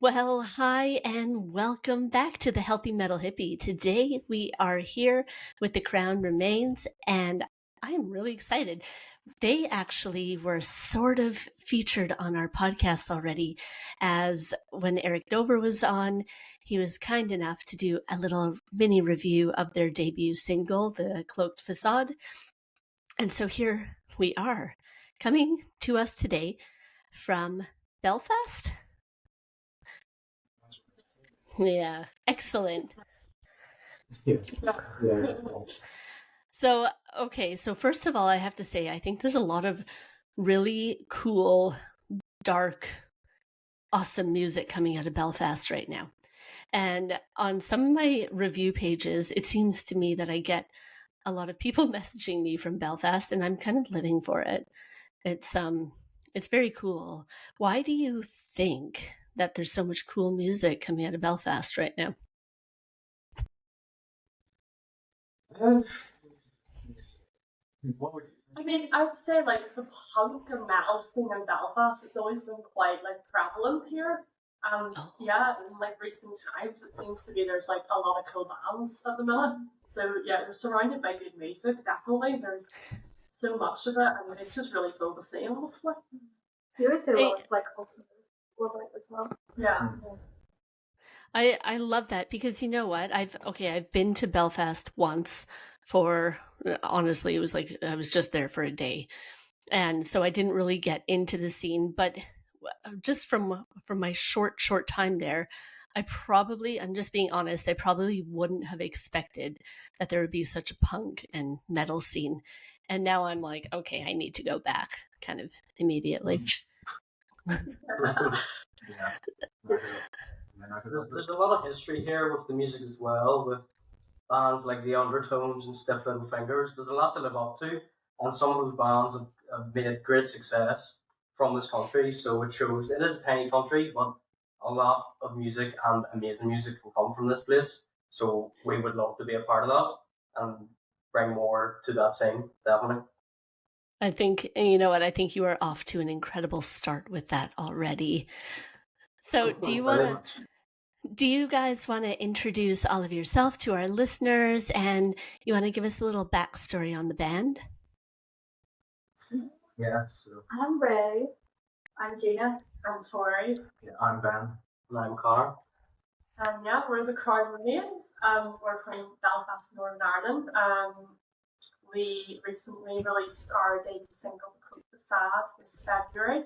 Well, hi, and welcome back to the Healthy Metal Hippie. Today we are here with The Crown Remains, and I am really excited. They actually were sort of featured on our podcast already, as when Eric Dover was on, he was kind enough to do a little mini review of their debut single, The Cloaked Facade. And so here we are, coming to us today from Belfast. Yeah, excellent. Yeah. Yeah. So, okay, so first of all, I have to say, I think there's a lot of really cool, dark, awesome music coming out of Belfast right now. And on some of my review pages, it seems to me that I get a lot of people messaging me from Belfast, and I'm kind of living for it. It's very cool. Why do you think that there's so much cool music coming out of Belfast right now? Um, what would I mean, I'd say like the punk and metal scene in Belfast has always been quite like prevalent here. Oh. Yeah, in like recent times, it seems to be there's like a lot of cool bands at the minute. So yeah, we're surrounded by good music. Definitely, there's so much of it, and it's just really cool to see. Honestly, You always say a lot of like ultimate as well. yeah. I love that because you know what? I've been to Belfast once for honestly, it was like I was just there for a day. And so I didn't really get into the scene, but just from my short time there, I'm just being honest, I probably wouldn't have expected that there would be such a punk and metal scene. And now I'm like, okay, I need to go back kind of immediately. yeah. There's a lot of history here with the music as well, with bands like the Undertones and Stiff Little Fingers. There's a lot to live up to, and some of those bands have made great success from this country. So it shows it is a tiny country, but a lot of music and amazing music can come from this place. So we would love to be a part of that and bring more to that scene, definitely. I think, you know what, I think you are off to an incredible start with that already. So do you guys want to introduce all of yourself to our listeners, and you want to give us a little backstory on the band? Yeah. So I'm Ray. I'm Gina. I'm Tori. yeah, I'm Ben. And I'm Connor. And yeah, we're the Crown Remains. We're from Belfast, Northern Ireland. We recently released our debut single, Cloaked Facade, this February.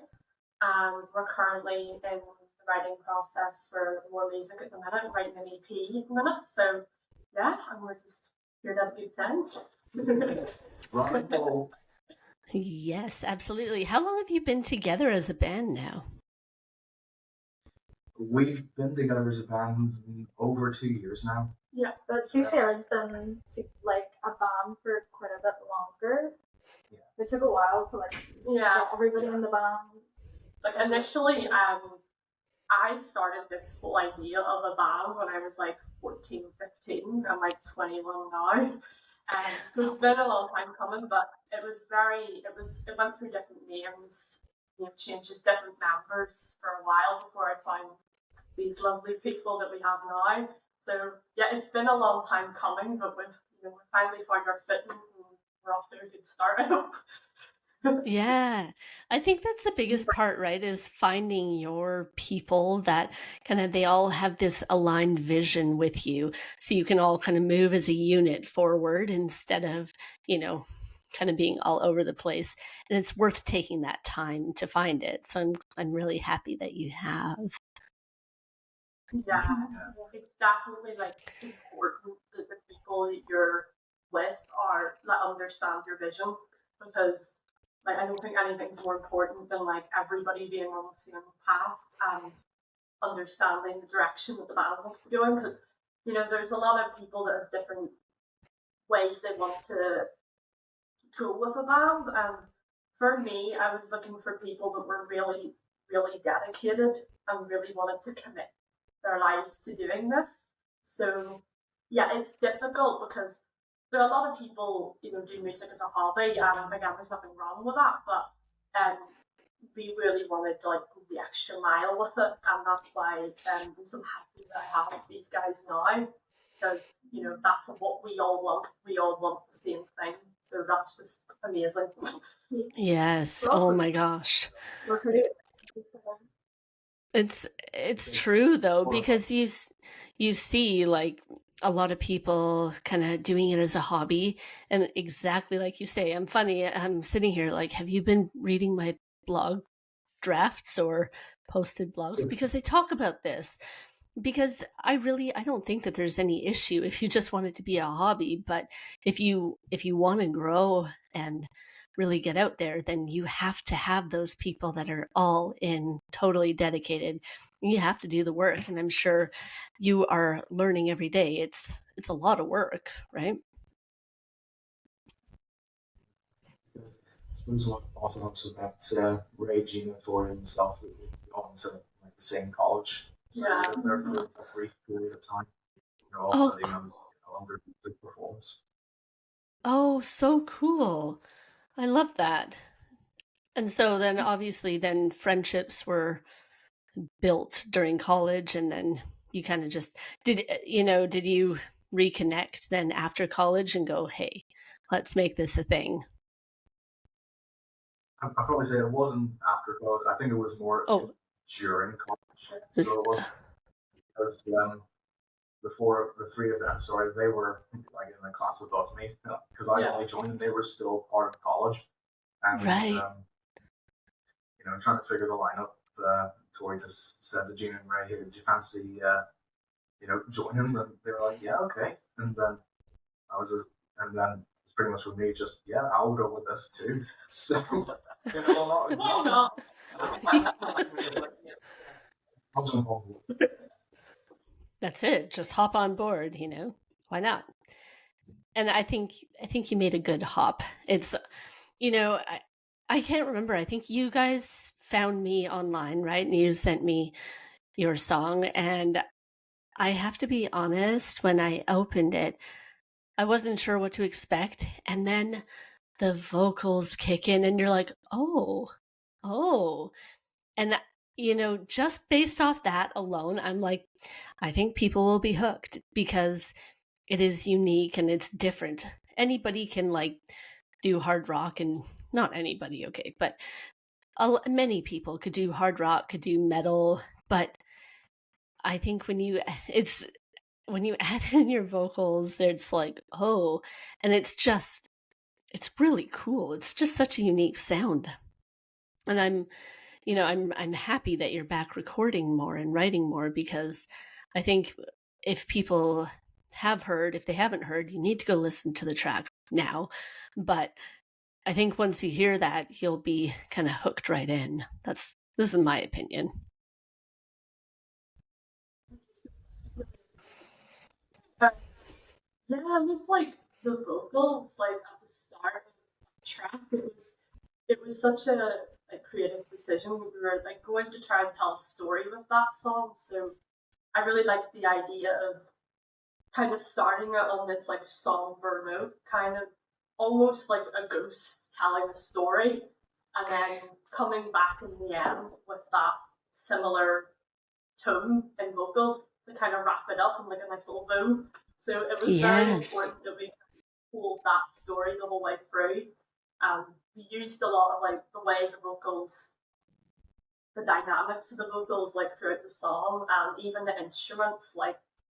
We're currently in the writing process for more music at the minute, writing an EP at the minute. So yeah, and we're just here to have a good time. Right. Yes, absolutely. How long have you been together as a band now? We've been together as a band over 2 years now. Yeah, But CCR's been like a band for quite a bit longer. Yeah. It took a while to like yeah. get everybody in the band. Like initially, I started this whole idea of a band when I was like 14, 15. I'm like 21 now. So it's been a long time coming, but it went through different names, changes, different members for a while before I found these lovely people that we have now. So yeah, it's been a long time coming, but we finally found our footing and we're off to a good start, I hope. Yeah, I think that's the biggest part, right? Is finding your people that kind of they all have this aligned vision with you, so you can all kind of move as a unit forward instead of, kind of being all over the place. And it's worth taking that time to find it. So I'm really happy that you have. Yeah, it's definitely like important that the people that you're with understand your vision, because like I don't think anything's more important than like everybody being on the same path and understanding the direction that the band wants to go in. Because there's a lot of people that have different ways they want to go with a band, and for me, I was looking for people that were really, really dedicated and really wanted to commit their lives to doing this. So yeah, it's difficult because there are a lot of people, do music as a hobby, and again, there's nothing wrong with that, but we really wanted to like go the the extra mile with it, and that's why I'm so happy that I have these guys now, because that's what we all want. We all want the same thing, so that's just amazing. Yes. Oh my gosh. We're pretty. It's true though, because you see like a lot of people kind of doing it as a hobby, and exactly like you say, I'm sitting here like, have you been reading my blog drafts or posted blogs? Because they talk about this. Because I don't think that there's any issue if you just want it to be a hobby, but if you want to grow and really get out there, then you have to have those people that are all in, totally dedicated. You have to do the work, and I'm sure you are learning every day. It's a lot of work, right? I suppose what also helps is that Ray, Gina, Tori, and stuff we all went to like the same college. So Yeah. they're there for a brief period of time. They're all Oh, studying cool. on their music performance. Oh, so cool. I love that. And so then obviously then friendships were built during college, and then you kind of just did you reconnect then after college and go, hey, let's make this a thing? I'd probably say it wasn't after college. I think it was more during college. So it was because before the three of them, sorry, they were like in the class above me because I only joined and they were still part of college. And, right. Trying to figure the lineup, Tori just said to Gina and Ray, hey, do you fancy, joining? And they were like, yeah, okay. And then it's pretty much with me, just, yeah, I'll go with this too. So, That's it. Just hop on board, why not? And I think you made a good hop. It's, I can't remember. I think you guys found me online, right? And you sent me your song. And I have to be honest, when I opened it, I wasn't sure what to expect. And then the vocals kick in and you're like, oh. And, just based off that alone, I'm like, I think people will be hooked because it is unique and it's different. Anybody can do hard rock, and not anybody, okay, but many people could do hard rock, could do metal, but I think when you add in your vocals, it's like, oh, and it's really cool. It's just such a unique sound. And I'm happy that you're back recording more and writing more, because I think if people if they haven't heard, you need to go listen to the track now. But I think once you hear that, you'll be kind of hooked right in. This is my opinion. Yeah, I mean, like the vocals, like at the start of the track, it was such a creative decision. We were going to try and tell a story with that song, so I really liked the idea of kind of starting it on this somber note, kind of almost like a ghost telling a story, and then coming back in the end with that similar tone and vocals to kind of wrap it up in a nice little bow. So it was very important that we told that story the whole way through. We used a lot of the way the vocals, the dynamics of the vocals throughout the song, and even the instruments,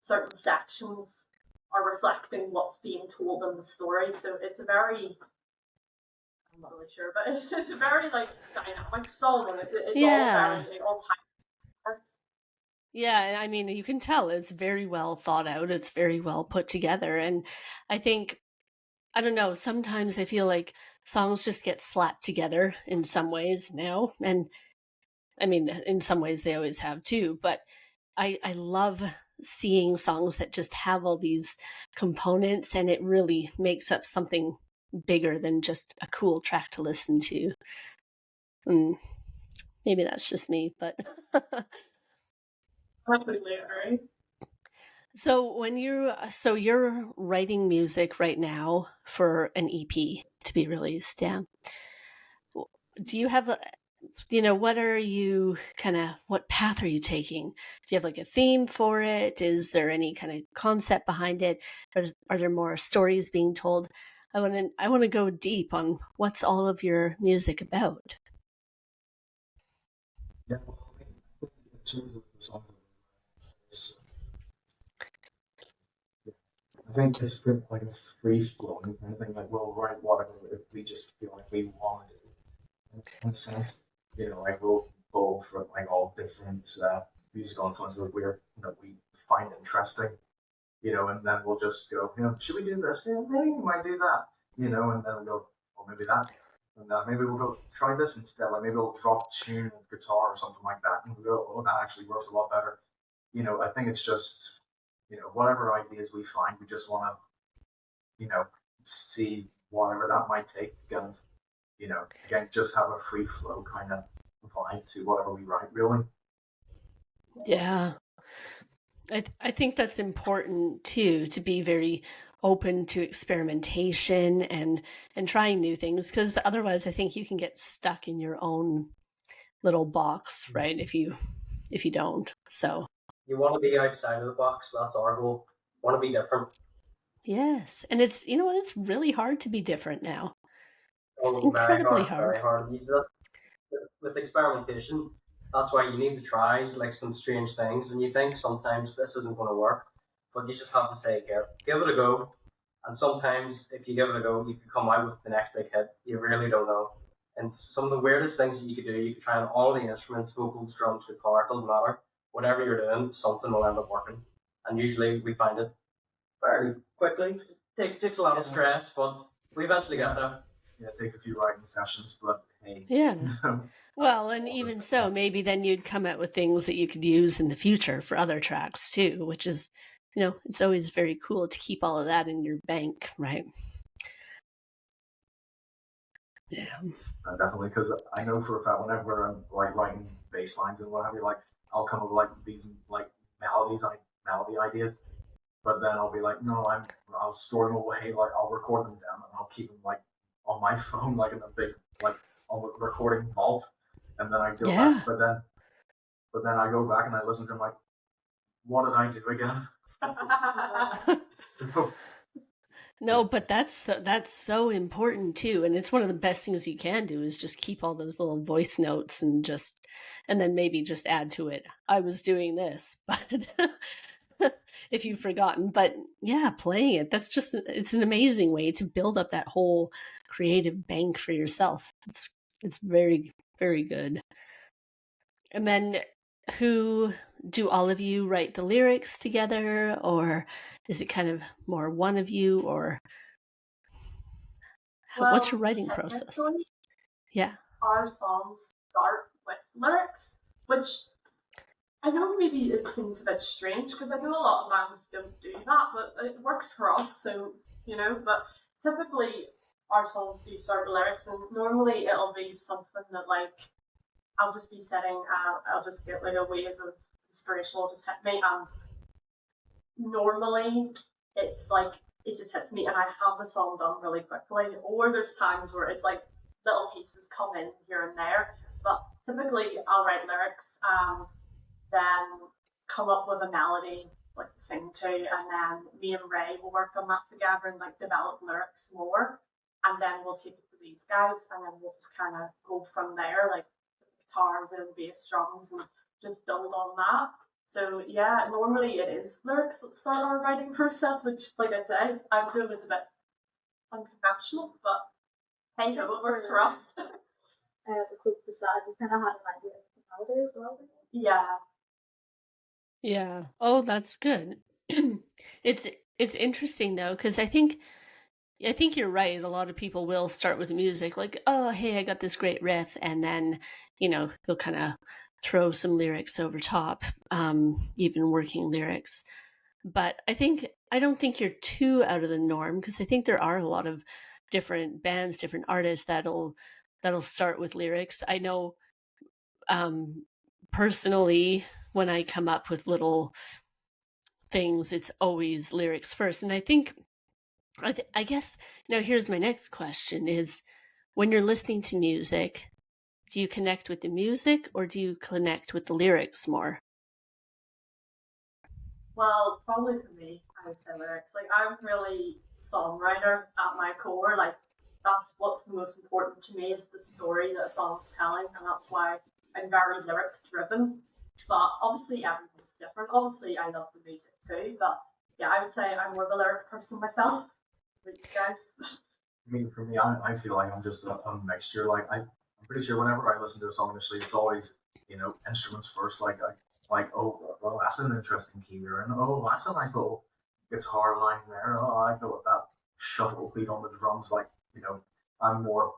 certain sections are reflecting what's being told in the story. So it's a very, I'm not really sure, but it's a very dynamic song, and it's all time. Yeah, I mean, you can tell it's very well thought out. It's very well put together. And I think, I don't know, sometimes I feel like songs just get slapped together in some ways now. And I mean, in some ways they always have too. But I love seeing songs that just have all these components, and it really makes up something bigger than just a cool track to listen to. Maybe that's just me, but... So you're writing music right now for an EP to be released, yeah? Do you have what are you what path are you taking? Do you have like a theme for it? Is there any kind of concept behind it? Are there more stories being told? I want to go deep on what's all of your music about. Yeah, well, I think in terms of the songs, I think it's been like a free flowing kind of thing. Like we'll write whatever if we just feel like we want it. In a sense, like we'll pull from like all different musical influences that we find interesting. And then we'll just go, should we do this? Yeah, maybe we might do that. And then we'll go, well, maybe that. And maybe we'll go try this instead. Like maybe we'll drop tune and guitar or something like that. And we'll go, oh, that actually works a lot better. I think it's just, whatever ideas we find, we just want to, see whatever that might take. And, again, just have a free flow kind of vibe to whatever we write, really. Yeah. I think that's important too, to be very open to experimentation and trying new things, because otherwise I think you can get stuck in your own little box, right? If you don't. So you want to be outside of the box. That's our goal. Want to be different. Yes, and it's it's really hard to be different now. It's incredibly hard. Very hard. With experimentation, that's why you need to try like some strange things, and you think sometimes this isn't going to work, but you just have to say, give it a go. And sometimes if you give it a go, you can come out with the next big hit. You really don't know. And some of the weirdest things that you could do, you could try on all the instruments, vocals, drums, guitar, it doesn't matter. Whatever you're doing, something will end up working. And usually we find it very quickly. It takes a lot of stress, but we eventually get there. Yeah, it takes a few writing sessions, but hey. Yeah. Well, and even so, maybe then you'd come out with things that you could use in the future for other tracks too, which is, it's always very cool to keep all of that in your bank, right? Yeah. Definitely, because I know for a fact whenever I'm like writing bass lines and what have you, like I'll come up with like these like melody ideas, but then I'll be like, no, I'll store them away, like I'll record them down and I'll keep them like on my phone, like in a big like recording vault, and then I go back. But then I go back and I listen to them like, what did I do again? So. No, but that's so important too, and it's one of the best things you can do is just keep all those little voice notes and then maybe just add to it, I was doing this, but if you've forgotten. But yeah, playing it, it's an amazing way to build up that whole creative bank for yourself. It's very, very good. And then do all of you write the lyrics together, or is it kind of more one of you, or what's your writing process? Yeah. Our songs start with lyrics, which I know maybe it seems a bit strange because I know a lot of bands don't do that, but it works for us, so, but typically our songs do start with lyrics, and normally it'll be something that like I'll just be sitting, I'll just get like a wave of inspiration will just hit me, and normally it's like it just hits me and I have the song done really quickly, or there's times where it's like little pieces come in here and there, but typically I'll write lyrics and then come up with a melody like to sing to, and then me and Ray will work on that together and like develop lyrics more, and then we'll take it to these guys and then we'll just kind of go from there, like guitars and bass drums, and just build on that. So yeah, normally it is lyrics that start our writing process, which, like I said, I feel is a bit unconventional, but hey, it works for us. The Cloaked Facade, you kind of had an idea of the melody as well. Yeah. Yeah. Oh, that's good. It's interesting though, because I think you're right. A lot of people will start with music like, oh, hey, I got this great riff, and then they'll kind of throw some lyrics over top, even working lyrics. But I don't think you're too out of the norm, because I think there are a lot of different bands, different artists that'll start with lyrics. I know personally, when I come up with little things, it's always lyrics first. And I think I guess now here's my next question is, when you're listening to music, Do you connect with the music or do you connect with the lyrics more? Well, probably for me, I would say lyrics. Like, I'm really songwriter at my core. Like, that's what's most important to me is the story that a song's telling, and that's why I'm very lyric driven. But obviously, everyone's different. Obviously, I love the music too, but yeah, I would say I'm more of a lyric person myself. With you guys. I mean, for me, I feel like I'm just a mixture. Like, I'm pretty sure whenever I listen to a song initially, it's always, instruments first. Like, oh, well, that's an interesting key there, and oh, that's a nice little guitar line there. Oh, I feel that shuffle beat on the drums. Like, I'm more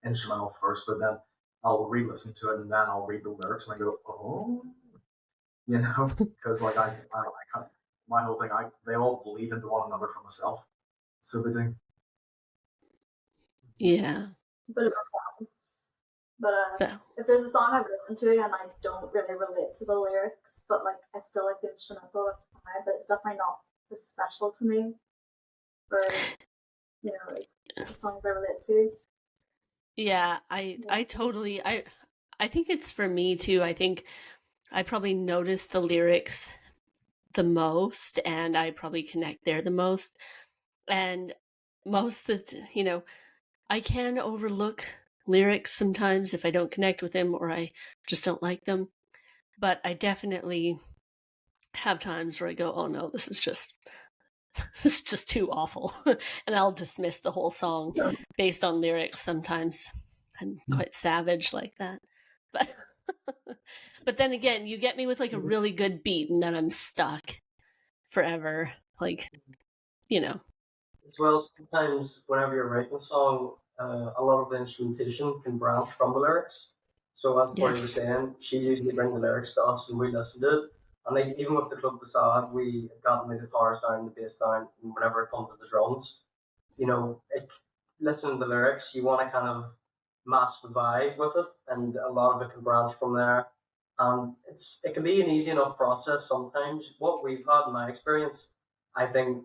instrumental first, but then I'll re-listen to it, and then I'll read the lyrics, and I go, oh, because like I my whole thing, they all bleed into one another for myself, so they do. Yeah. But if there's a song I've listened to and I don't really relate to the lyrics, but like I still like the instrumental, that's fine. But it's definitely not as special to me. Or it's the songs I relate to. Yeah, I totally I think it's for me too. I think I probably notice the lyrics the most, and I probably connect there the most. And most I can overlook lyrics sometimes if I don't connect with them or I just don't like them. But I definitely have times where I go, oh no, this is just too awful. And I'll dismiss the whole song based on lyrics sometimes. I'm quite savage like that. But then again, you get me with like a really good beat and then I'm stuck forever. Like, As well, sometimes whenever you're writing a song, a lot of the instrumentation can branch from the lyrics. So as Tori was saying, she usually brings the lyrics to us and we listen to it. And like even with the Cloaked Facade, we got the guitars down, the bass down, and whenever it comes to the drums, listening to the lyrics, you want to kind of match the vibe with it, and a lot of it can branch from there. And it can be an easy enough process sometimes. What we've had in my experience, I think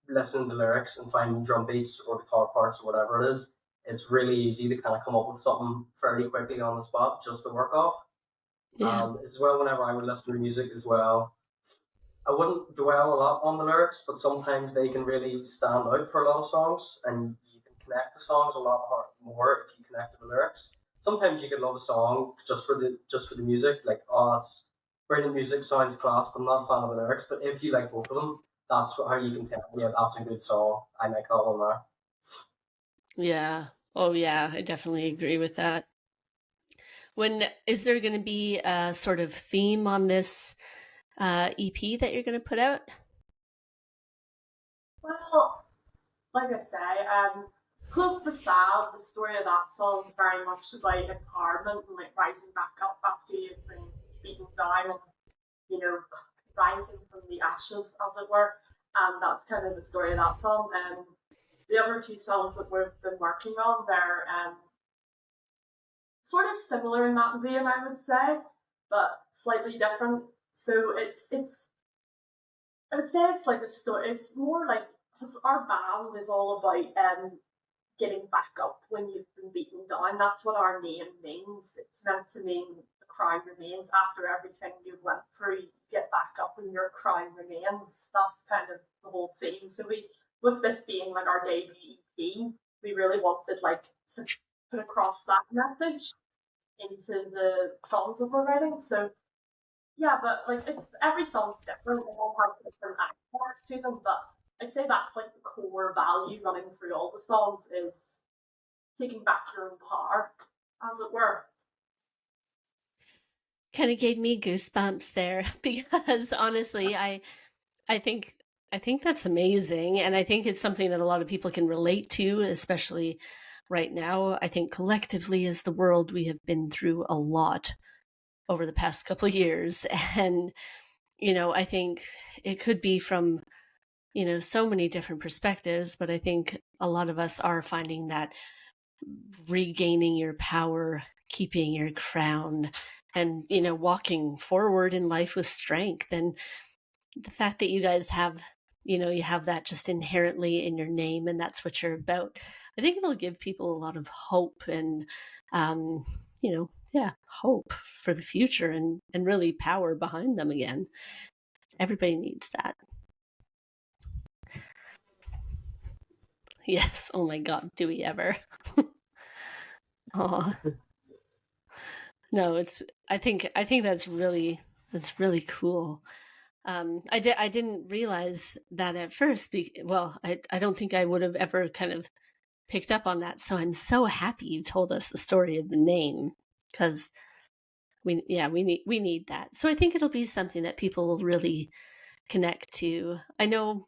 listening to lyrics and finding drum beats or guitar parts or whatever it is, it's really easy to kind of come up with something fairly quickly on the spot just to work off. Yeah. As well, whenever I would listen to music as well, I wouldn't dwell a lot on the lyrics, but sometimes they can really stand out for a lot of songs, and you can connect the songs a lot more if you connect to the lyrics. Sometimes you could love a song just for the music, like, oh, it's brilliant music, sounds class, but I'm not a fan of the lyrics. But if you like both of them, that's how you can tell, yeah, that's a good song. I like that one there. Yeah. Oh, yeah. I definitely agree with that. Is there going to be a sort of theme on this EP that you're going to put out? Well, like I say, Cloaked Facade, the story of that song is very much about empowerment and like rising back up after you've been beaten down and, rising from the ashes, as it were. And that's kind of the story of that song. And the other two songs that we've been working on, they're sort of similar in that vein, I would say, but slightly different. So it's I would say it's like a story. It's more like, because our band is all about getting back up when you've been beaten down. That's what our name means. It's meant to mean the crown remains. After everything you went through, you get back up and your crown remains. That's kind of the whole theme. So with this being like our debut EP, we really wanted like to put across that message into the songs that we're writing. So yeah, but like every song's different. They all have different aspects to them, but I'd say that's like the core value running through all the songs is taking back your own power, as it were. Kind of gave me goosebumps there because honestly, I think that's amazing, and I think it's something that a lot of people can relate to, especially right now. I think collectively as the world, we have been through a lot over the past couple of years, and I think it could be from so many different perspectives, but I think a lot of us are finding that regaining your power, keeping your crown, and walking forward in life with strength. And the fact that you guys have you have that just inherently in your name, and that's what you're about, I think it'll give people a lot of hope and hope for the future and really power behind them again. Everybody needs that. Yes. Oh my God. Do we ever? Oh no, I think that's really cool. I didn't realize that at first. I don't think I would have ever kind of picked up on that. So I'm so happy you told us the story of the name, because we need that. So I think it'll be something that people will really connect to. I know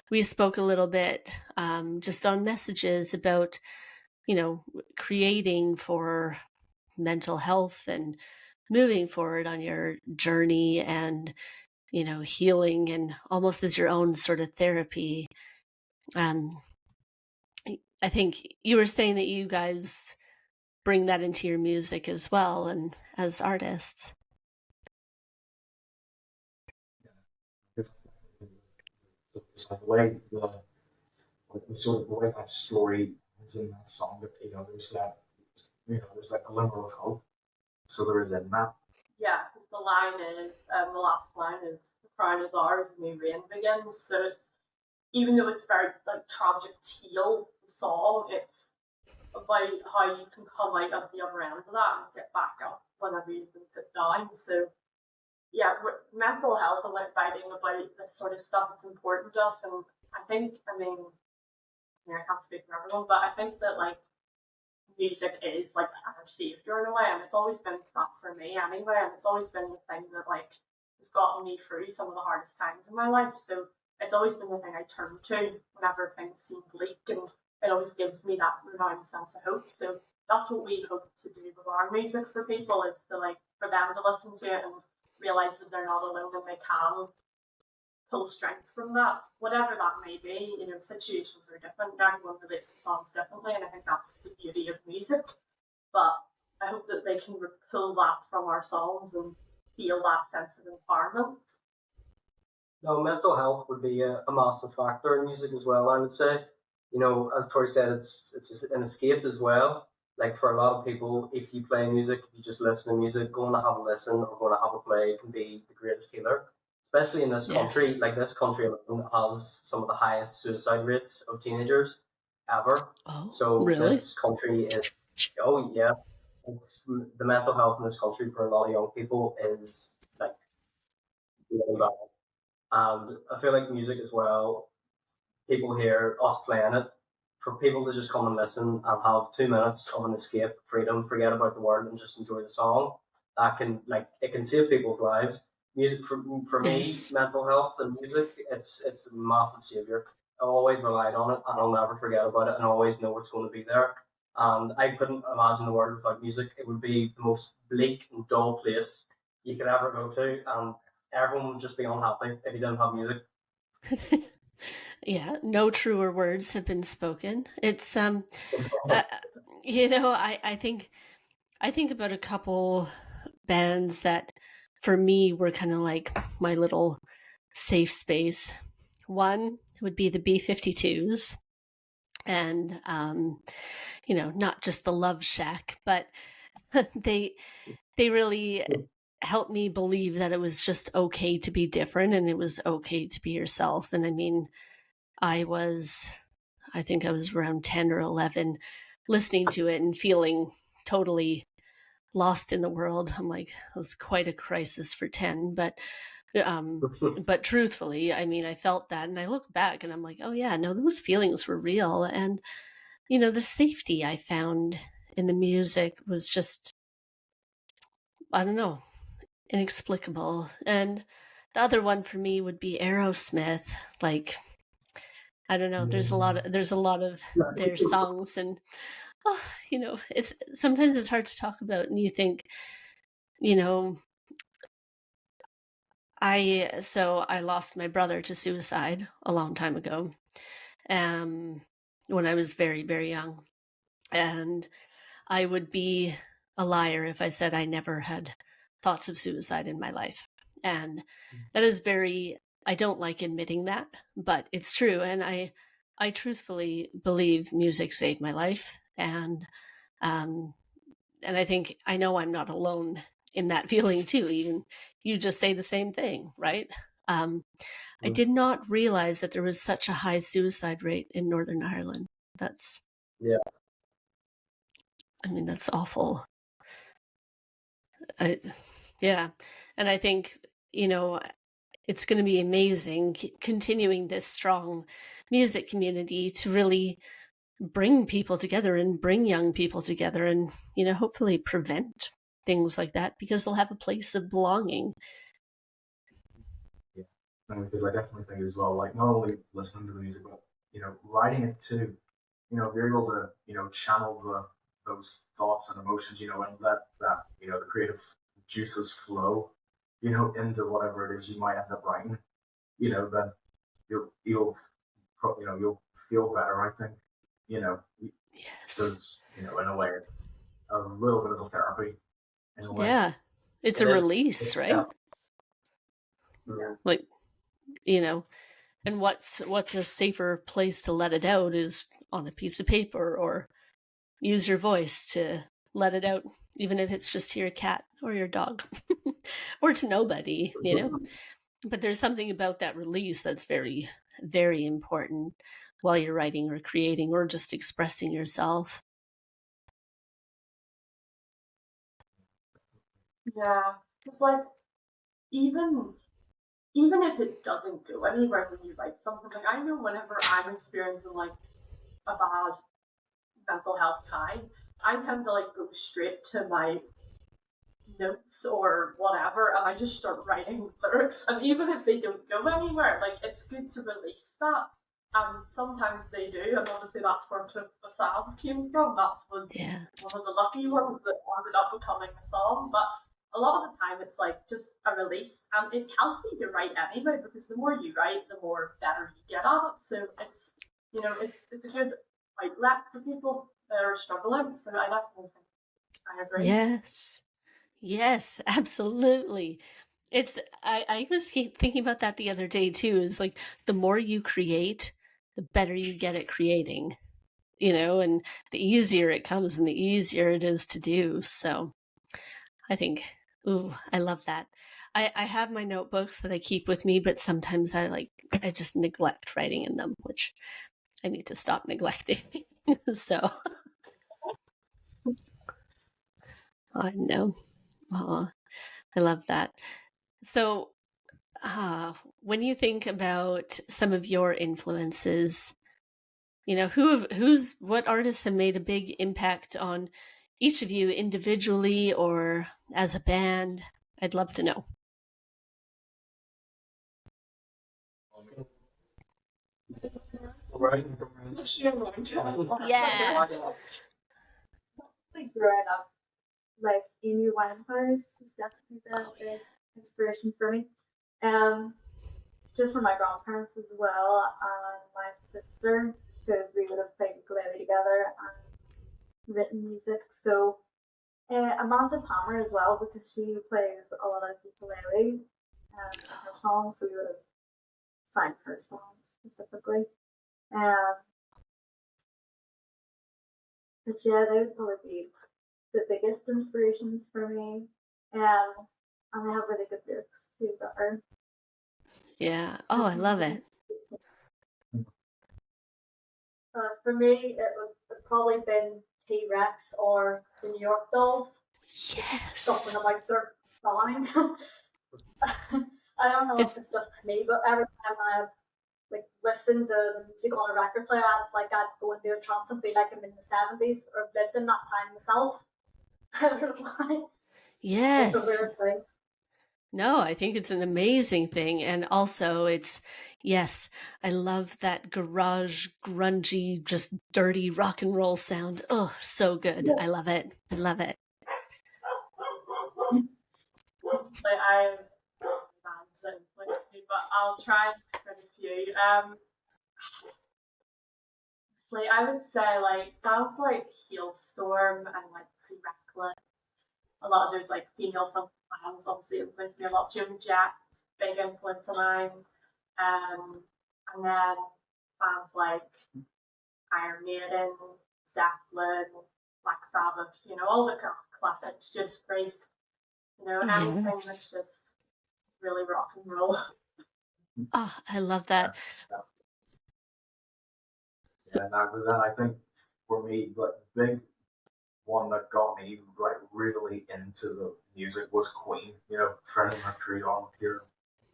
we spoke a little bit just on messages about, creating for mental health and moving forward on your journey and, healing, and almost as your own sort of therapy. I think you were saying that you guys bring that into your music as well, and as artists. The way the way that story is in that song, that there's that there's that glimmer of hope. So there is in that. Yeah, the line is the last line is "The crown is ours, and new reign begins." So it's, even though it's very like tragic tale song, it's about how you can come out of the other end of that and get back up whenever you've been put down. So yeah, mental health and like fighting about this sort of stuff is important to us. And I can't speak for everyone, but I think that like music is like our savior in a way, and it's always been that for me anyway, and it's always been the thing that like has gotten me through some of the hardest times in my life. So it's always been the thing I turn to whenever things seem bleak, and it always gives me that renowned sense of hope. So that's what we hope to do with our music for people, is to like for them to listen to it and realize that they're not alone and they can pull strength from that, whatever that may be. Situations are different. Everyone relates to songs differently, and I think that's the beauty of music. But I hope that they can pull that from our songs and feel that sense of empowerment. No, mental health would be a massive factor in music as well, I would say. As Tori said, it's an escape as well. Like for a lot of people, if you play music, if you just listen to music, going to have a listen or going to have a play can be the greatest healer. Especially in this country, like this country has some of the highest suicide rates of teenagers ever. Oh, so really? This country is, the mental health in this country for a lot of young people is like really bad. And I feel like music as well, people hear us playing it, for people to just come and listen and have 2 minutes of an escape, freedom, forget about the world and just enjoy the song. It can save people's lives. Music for Yes. me, mental health and music, it's a massive savior. I always relied on it, and I'll never forget about it, and I always know it's going to be there. And I couldn't imagine the world without music. It would be the most bleak and dull place you could ever go to, and everyone would just be unhappy if you didn't have music. Yeah, no truer words have been spoken. It's I think about a couple bands that for me were kind of like my little safe space. One would be the B-52s, and not just the Love Shack, but they really helped me believe that it was just okay to be different, and it was okay to be yourself. And I mean, I think I was around 10 or 11 listening to it and feeling totally lost in the world. I'm like, it was quite a crisis for 10, but truthfully, I mean, I felt that, and I look back and I'm like, oh yeah, no, those feelings were real. And, the safety I found in the music was just, I don't know, inexplicable. And the other one for me would be Aerosmith. Like, I don't know, there's a lot of their songs, and it's sometimes it's hard to talk about, and you think, I lost my brother to suicide a long time ago, when I was very, very young, and I would be a liar if I said I never had thoughts of suicide in my life. And that is I don't like admitting that, but it's true. And I truthfully believe music saved my life. And, I think I know I'm not alone in that feeling too. Even you just say the same thing, right? I did not realize that there was such a high suicide rate in Northern Ireland. That's Yeah. I mean, that's awful. Yeah. And I think, it's going to be amazing continuing this strong music community to really bring people together and bring young people together and, hopefully prevent things like that because they'll have a place of belonging. Yeah. Because I definitely think as well, like not only listening to the music, but, writing it too. If you're able to, channel those thoughts and emotions, and let that, the creative juices flow, into whatever it is you might end up writing, then you'll feel better. I think, Yes. because in a way it's a little bit of a therapy. In a way. Yeah, it's a release, right? Yeah. Like, and what's a safer place to let it out is on a piece of paper, or use your voice to let it out, even if it's just to your cat or your dog or to nobody, But there's something about that release that's very, very important while you're writing or creating or just expressing yourself. Yeah, it's like even if it doesn't go anywhere when you write something, like I know whenever I'm experiencing like a bad mental health time, I tend to like go straight to my notes or whatever, and I just start writing lyrics. And even if they don't go anywhere, like it's good to release that. And sometimes they do, and obviously that's where Cloaked Facade came from. That was one of the lucky ones that ended up becoming a song. But a lot of the time, it's like just a release, and it's healthy to write anyway because the more you write, the more better you get at it. So it's it's a good outlet for people that are struggling. So I definitely think I agree. Yes, absolutely. I was thinking about that the other day too. Is like the more you create, the better you get at creating, and the easier it comes and the easier it is to do. So I think, I love that. I have my notebooks that I keep with me, but sometimes I just neglect writing in them, which I need to stop neglecting. So I know. Oh, I love that. So when you think about some of your influences, what artists have made a big impact on each of you individually or as a band? I'd love to know. Right. Yeah. Like growing up, like Amy Winehouse is definitely the inspiration for me. Just for my grandparents as well, and my sister, because we would have played ukulele together and written music. So Amanda Palmer as well, because she plays a lot of ukulele in her songs, so we would have signed her songs specifically. But yeah, they would probably be the biggest inspirations for me. And they have really good lyrics too that are. Yeah. Oh, I love it. For me, it would have probably been T-Rex or the New York Dolls. Yes. Something about their sound. I don't know if it's just me, but every time I listen to the music on a record player, it's like I'd go into a trance and feel like I'm in the 70s or lived in that time myself. I don't know why. Yes. It's a weird thing. No, I think it's an amazing thing. And also yes, I love that garage, grungy, just dirty rock and roll sound. Oh, so good. I love it. I love it. I have bands that influence me, but I'll try and pick a few. I would say bands like Hailstorm and Prereckless. A lot of those female bands obviously influenced me a lot. Joan Jett's big influence of mine. And then bands like Iron Maiden, Zeppelin, Black Sabbath, all the classic Judas Priest, anything that's just really rock and roll. Oh, I love that. Yeah, but then I think for me, like the big one that got me like really into the music was Queen. Freddie Mercury on here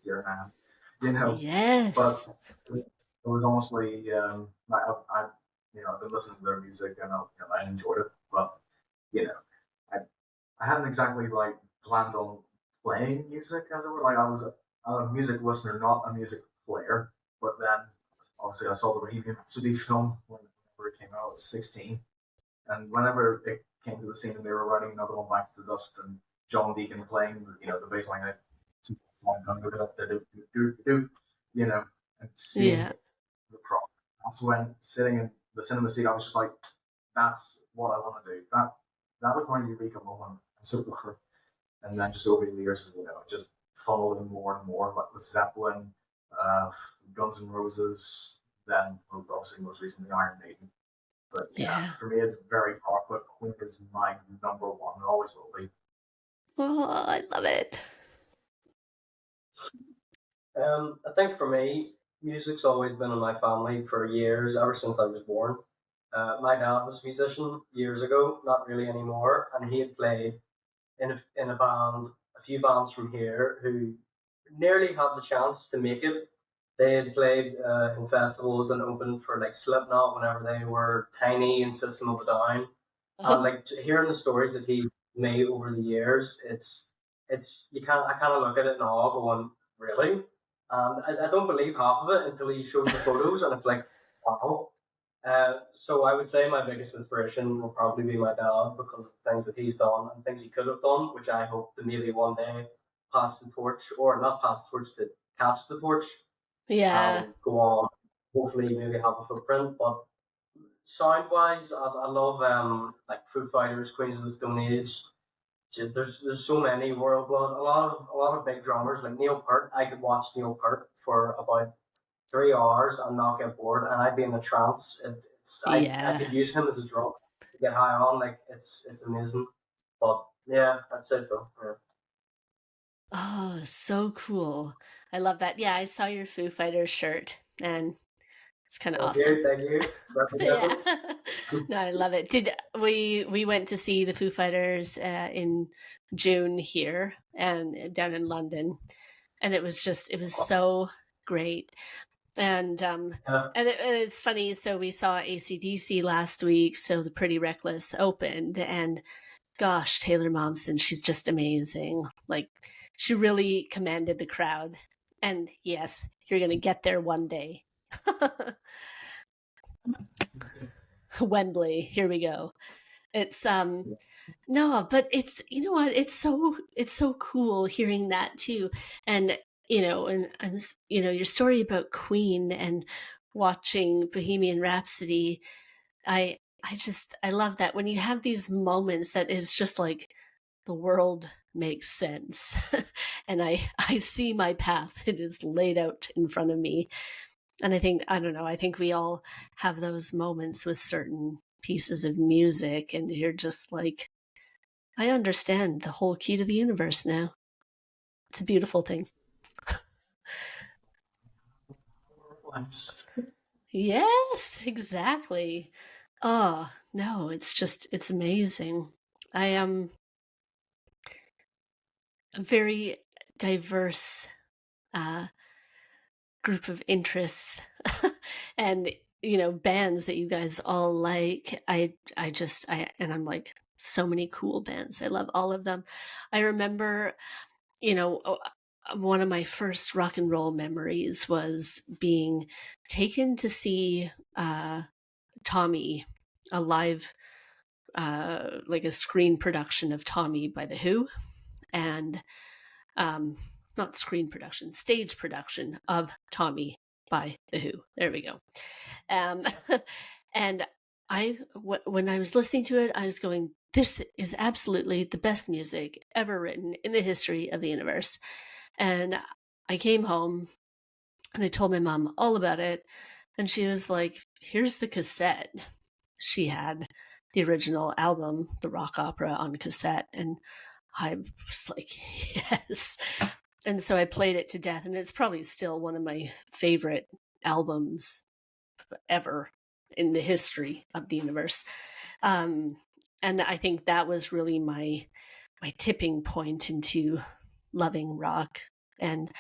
now. Yes. But it was honestly, I've been listening to their music and I enjoyed it, but I hadn't exactly like planned on playing music as it were. Like I was a music listener, not a music player. But then obviously I saw the Bohemian Rhapsody film whenever it came out. I was 16, and whenever it came to the scene and they were writing Another One Bites the Dust and John Deacon playing, the bass line, and seeing the prop. That's when sitting in the cinema seat, I was just like, that's what I want to do. That was my eureka moment. And then just over the years, just following more and more, like the Zeppelin, Guns N' Roses, then obviously most recently Iron Maiden. But for me, it's very hard. But Queen is my number one, and always will be. Oh, I love it. I think for me, music's always been in my family for years, ever since I was born. My dad was a musician years ago, not really anymore, and he had played in a band, a few bands from here who nearly had the chance to make it. They had played in festivals and opened for like Slipknot whenever they were tiny and System of a Down. And like hearing the stories that he made over the years, it's I kind of look at it in awe, going, really? I don't believe half of it until he shows the photos, and it's like, wow. So I would say my biggest inspiration will probably be my dad, because of things that he's done and things he could have done, which I hope to maybe one day pass the torch, or not pass the torch, to catch the torch. Yeah. Go on, hopefully maybe have a footprint. But sound wise, I love like Foo Fighters, Queens of the Stone Age. There's so many, Royal Blood, a lot of big drummers like Neil Peart. I could watch Neil Peart for about 3 hours and not get bored, and I'd be in a trance. I could use him as a drug to get high on. Like it's amazing. But yeah, that's it though. Yeah. Oh, so cool. I love that. Yeah, I saw your Foo Fighters shirt, and it's kind of awesome. Thank you. Yeah. No, I love it. We went to see the Foo Fighters in June here and down in London, and it was so great. And it's funny. So we saw AC/DC last week. So the Pretty Reckless opened, and gosh, Taylor Momsen, she's just amazing. Like, she really commanded the crowd. And yes, you're going to get there one day. Wembley, here we go. It's no, but it's, you know what, it's so cool hearing that too. And your story about Queen and watching Bohemian Rhapsody, I love that when you have these moments that is just like the world makes sense. And I see my path. It is laid out in front of me. And I think we all have those moments with certain pieces of music, and you're just like, I understand the whole key to the universe now. It's a beautiful thing. Yes, exactly. Oh, no, it's amazing. I am a very diverse group of interests and bands that you guys all like. And I'm like, so many cool bands. I love all of them. I remember, one of my first rock and roll memories was being taken to see Tommy, a live, like a screen production of Tommy by The Who, and not screen production, stage production of Tommy by The Who. There we go. And when I was listening to it, I was going, this is absolutely the best music ever written in the history of the universe. And I came home and I told my mom all about it. And she was like, here's the cassette she had. the original album, the rock opera, on cassette, and I was like, yes. And so I played it to death, and it's probably still one of my favorite albums ever in the history of the universe. And I think that was really my tipping point into loving rock. And,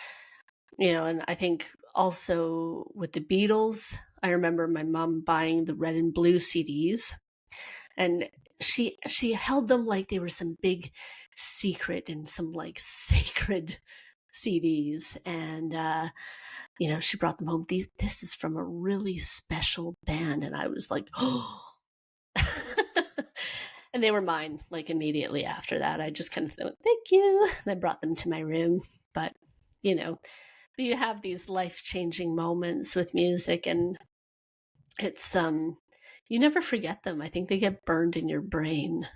and I think also with the Beatles, I remember my mom buying the red and blue CDs, and she held them like they were some big secret and some like sacred CDs. And, she brought them home. This is from a really special band. And I was like, oh, and they were mine like immediately after that. I just kind of thought, thank you. And I brought them to my room. But, but you have these life-changing moments with music, and it's, you never forget them. I think they get burned in your brain,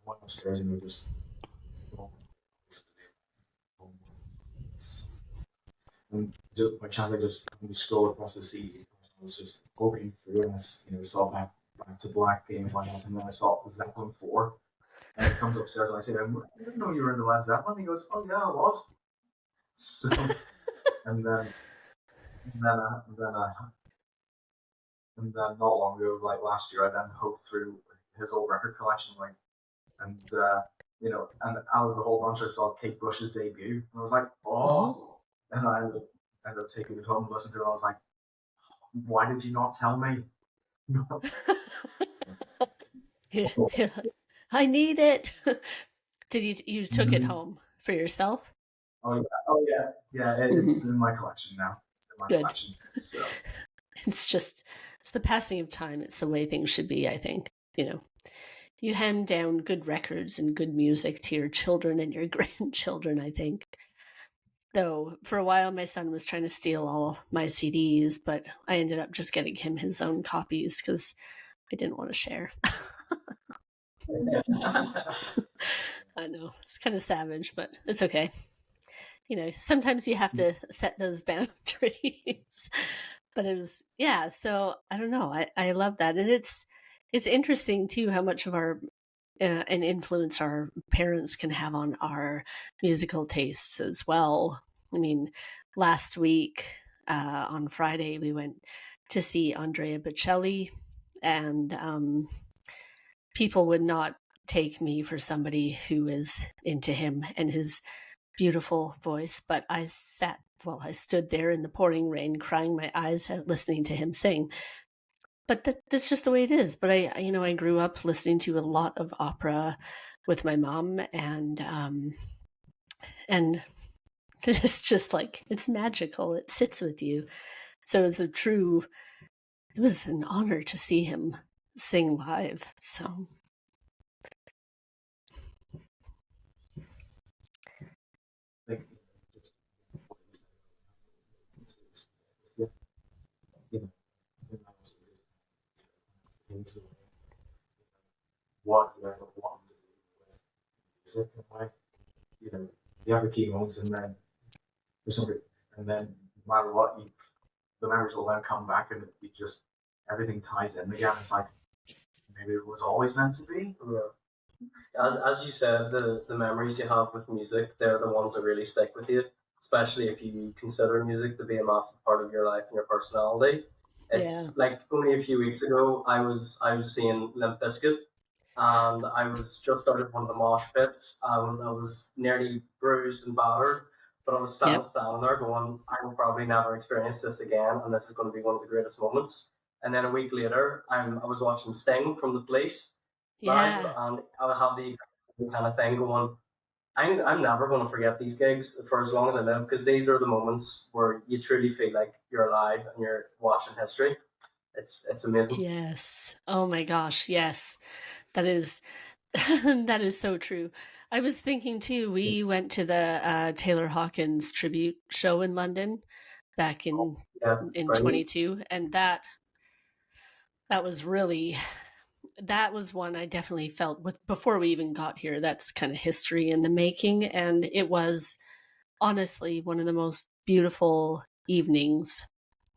Went upstairs and we just by chance I just scrolled across the CD. I was just poking through, and I saw back to Black Pain one else, and then I saw Zeppelin 4. And it comes upstairs, and I say, I didn't know you were in the Led Zeppelin. He goes, oh yeah, I was. So, and then not long ago, like last year, I then hooked through his old record collection, and out of the whole bunch, I saw Kate Bush's debut, and I was like, oh. And I ended up taking it home and listening to it, and I was like, why did you not tell me? I need it. Did you took it home for yourself? Oh yeah. It's in my collection now. Good. Collection, so. It's the passing of time. It's the way things should be, I think. You hand down good records and good music to your children and your grandchildren, I think. Though for a while my son was trying to steal all my CDs, but I ended up just getting him his own copies because I didn't want to share. I know, it's kind of savage, but it's okay. Sometimes you have to set those boundaries. But it was, so I don't know. I love that. And it's interesting too how much of our an influence our parents can have on our musical tastes as well. I mean, last week on Friday we went to see Andrea Bocelli, and people would not take me for somebody who is into him and his beautiful voice, but I stood there in the pouring rain, crying my eyes out, listening to him sing. But that's just the way it is. But I grew up listening to a lot of opera with my mom, and it's just like, it's magical. It sits with you. So it was an honor to see him sing live. So. What you ever want to do with music, you have the key moments, and then no matter what, the memories will then come back, and everything ties in again. It's like maybe it was always meant to be. As you said, the memories you have with music, they're the ones that really stick with you, especially if you consider music to be a massive part of your life and your personality. It's like only a few weeks ago, I was seeing Limp Bizkit, and I was just out of one of the mosh pits. I was nearly bruised and battered, but I was standing there going, I will probably never experience this again, and this is going to be one of the greatest moments. And then a week later, I was watching Sting from The Police live, and I would have the kind of thing going, I'm never going to forget these gigs for as long as I live, because these are the moments where you truly feel like you're alive and you're watching history. It's amazing. Yes. Oh my gosh. Yes. That is that is so true. I was thinking too, we went to the Taylor Hawkins tribute show in London back in 22, and that was really that was one I definitely felt before we even got here. That's kind of history in the making, and it was honestly one of the most beautiful evenings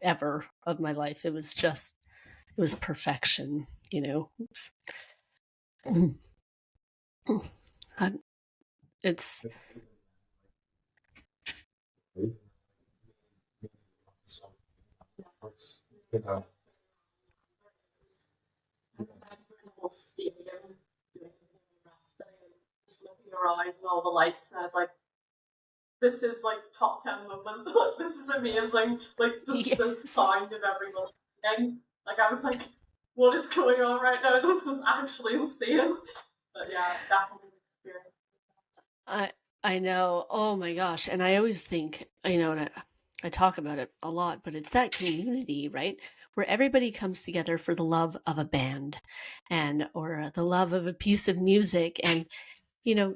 ever of my life. It was perfection, you know. It's around and all the lights, and I was like, this is like top 10 moment. This is amazing. Like just the sound of everyone. And like I was like, what is going on right now? This is actually insane. But yeah, definitely experience. I know. Oh my gosh. And I always think, you know, and I talk about it a lot, but it's that community, right? Where everybody comes together for the love of a band or the love of a piece of music. And, you know,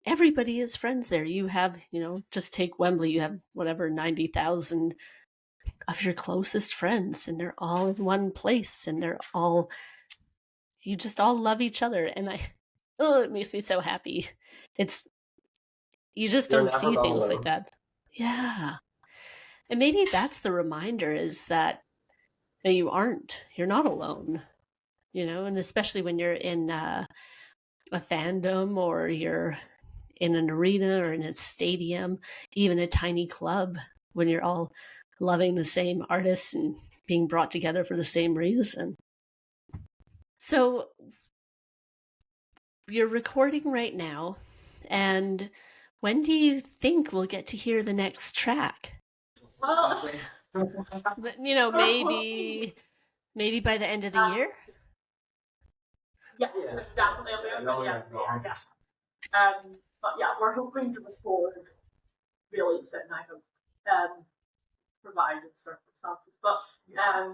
everybody is friends there. You have, you know, just take Wembley, you have whatever, 90,000 of your closest friends, and they're all in one place, and you just all love each other. And it makes me so happy. You just don't see things like that. Yeah. And maybe that's the reminder, is that you're not alone, you know, and especially when you're in a fandom, or you're in an arena or in a stadium, even a tiny club, when you're all loving the same artists and being brought together for the same reason. So you're recording right now, and when do you think we'll get to hear the next track? Well, you know, maybe by the end of the year? Yes, definitely. But yeah, we're hoping to record really soon, I hope, provided circumstances. But yeah,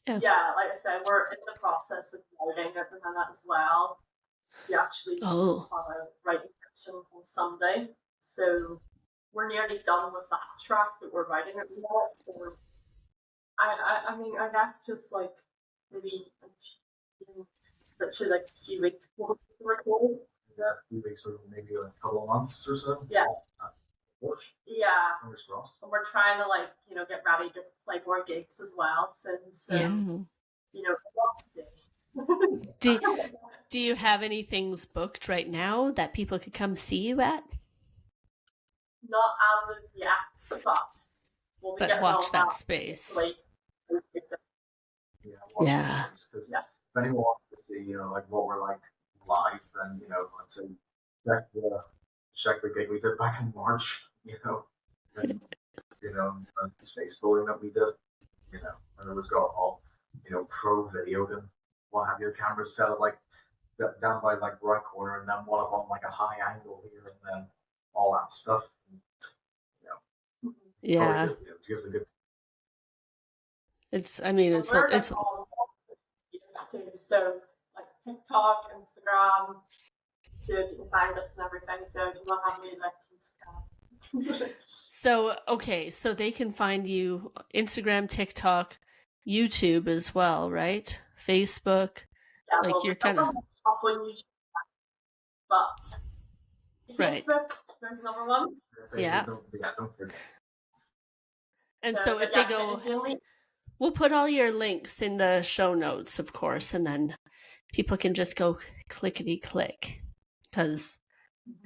like I said, we're in the process of writing at the minute as well. We actually just had a writing session on Sunday, so we're nearly done with that track that we're writing at the minute. I mean, I guess just like maybe literally like a few weeks to record. Yeah, a few weeks or maybe a couple of months or so. Yeah. Yeah. Fingers crossed. And we're trying to, like, you know, get ready to play more gigs as well soon. So, you know, what to do. Do you have any things booked right now that people could come see you at? Not as of yet, but watch that space. Yeah. Yes. If anyone wants to see, you know, like what we're like live, then, you know, let's say check the gig we did back in March, you know, and, you know, the space building that we did, you know, and it was got all, you know, pro videoed, and we'll have your cameras set up like down by like right corner, and then one up on like a high angle here, and then all that stuff. And, you know, yeah, good, you know, gives a good. It's so like TikTok, Instagram, so you can find us and everything. So if you want to have me like Instagram. So okay, so they can find you Instagram, TikTok, YouTube as well, right? Facebook. Yeah, like you're kind of up on YouTube, but right. Facebook, there's another one. Yeah. And so if they go, we'll put all your links in the show notes, of course, and then people can just go clickety click, because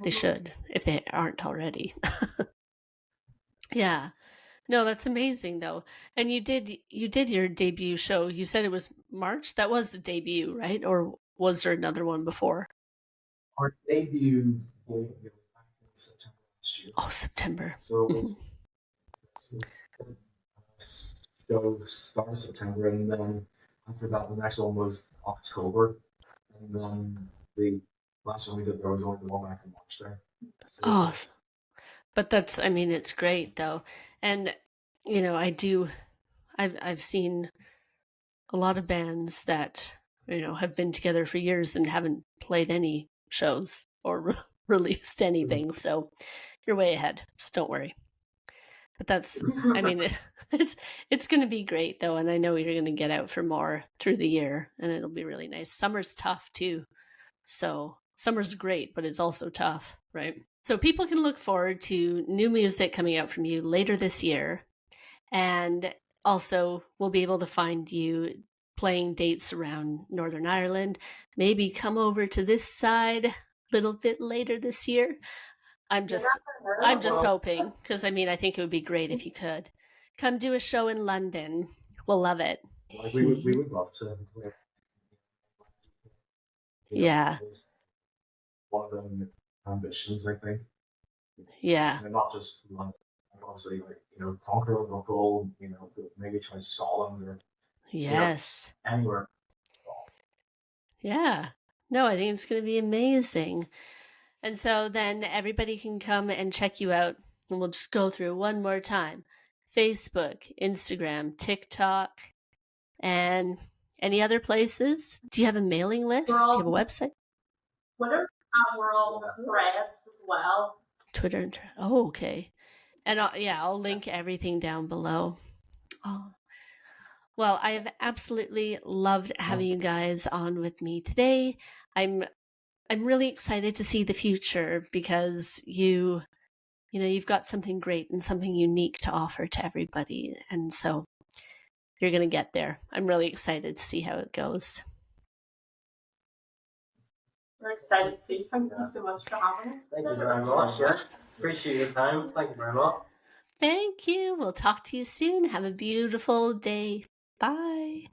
they should, if they aren't already. Yeah. No, that's amazing though. And you did your debut show. You said it was March? That was the debut, right? Or was there another one before? Our debut was back in September last year. Oh, September. So it was show start of September, and then after that the next one was October, and then the last one we did there was only the one back in March there. So, but that's, I mean, it's great though. And you know, I've seen a lot of bands that, you know, have been together for years and haven't played any shows or released anything. So you're way ahead. So don't worry. But that's, I mean, it's going to be great though, and I know you're going to get out for more through the year, and it'll be really nice. Summer's tough too, so summer's great, but it's also tough, right? So people can look forward to new music coming out from you later this year, and also we'll be able to find you playing dates around Northern Ireland. Maybe come over to this side a little bit later this year. I'm just hoping, because I mean, I think it would be great if you could come do a show in London. We'll love it. Like we would love to. Yeah. One of the ambitions, I think. Yeah. And not just London, obviously, like, conquer a local, maybe try Scotland or yes, anywhere. Yeah. No, I think it's going to be amazing. And so then everybody can come and check you out. And we'll just go through one more time. Facebook, Instagram, TikTok, and any other places? Do you have a mailing list? Do you have a website? Twitter. We're all Threads as well. Twitter and oh, okay. And I'll link everything down below. Oh. Well, I have absolutely loved having you guys on with me today. I'm really excited to see the future, because you've got something great and something unique to offer to everybody. And so you're going to get there. I'm really excited to see how it goes. We're excited too. Thank you so much for having us. Thank you very much. Yeah. Appreciate your time. Thank you very much. Thank you. We'll talk to you soon. Have a beautiful day. Bye.